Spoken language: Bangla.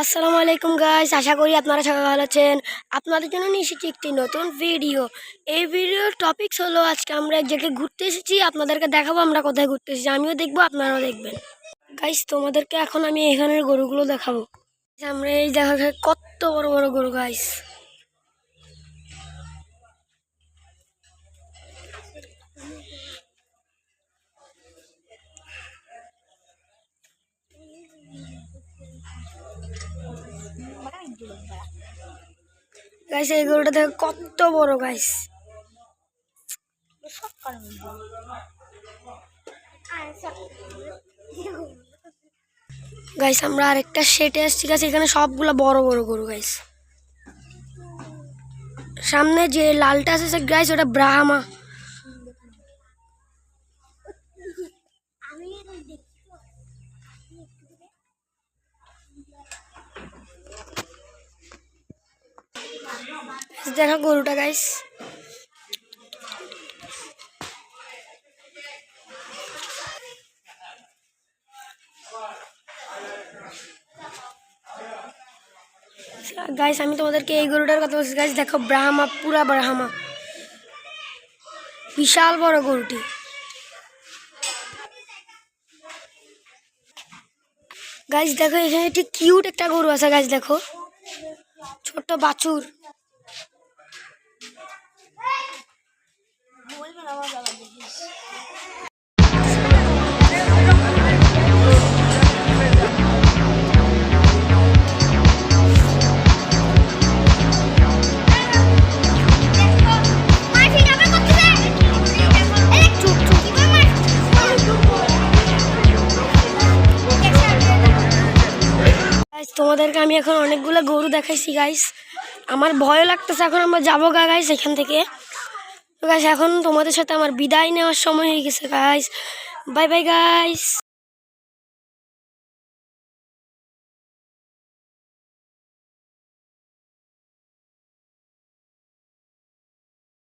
আসসালামু আলাইকুম গাইস, আশা করি আপনারা সবাই ভালো আছেন। আপনাদের জন্য নিয়ে এসেছি একটি নতুন ভিডিও। এই ভিডিওর টপিকস হলো আজকে আমরা এক জায়গায় ঘুরতে এসেছি, আপনাদেরকে দেখাবো আমরা কোথায় ঘুরতে এসেছি। আমিও দেখবো, আপনারাও দেখবেন। গাইস, তোমাদেরকে এখন আমি এখানের গরুগুলো দেখাবো। আমরা এই দেখা কত বড় বড় গরু গাইস। গাইস, এই গরুটা দেখো কত বড় গাইস। গাইস, আমরা আরেকটা সেটে আসছি গাইস, এখানে সবগুলো বড় বড় গরু গাইস। সামনে যে লালটা আছে গাইস, ওটা ব্রাহ্মা। দেখো গরুটা গাইস। গাইস, আমি তোমাদেরকে এই গরুটার কথা বলছি গাইস। দেখো ব্রাহ্মা, পুরা ব্রাহ্মা, বিশাল বড় গরুটি। গাইস দেখো, এখানে একটি কিউট একটা গরু আছে গাইস। দেখো ছোট্ট বাছুর। তোমাদেরকে আমি এখন অনেকগুলো গরু দেখাইছি গাইস। আমার ভয় লাগতেছে, এখন আমরা যাবো গাইস এখান থেকে। তো গাইস, এখন তোমাদের সাথে আমার বিদায় নেওয়ার সময় হয়ে গেছে গাইস। Bye bye guys.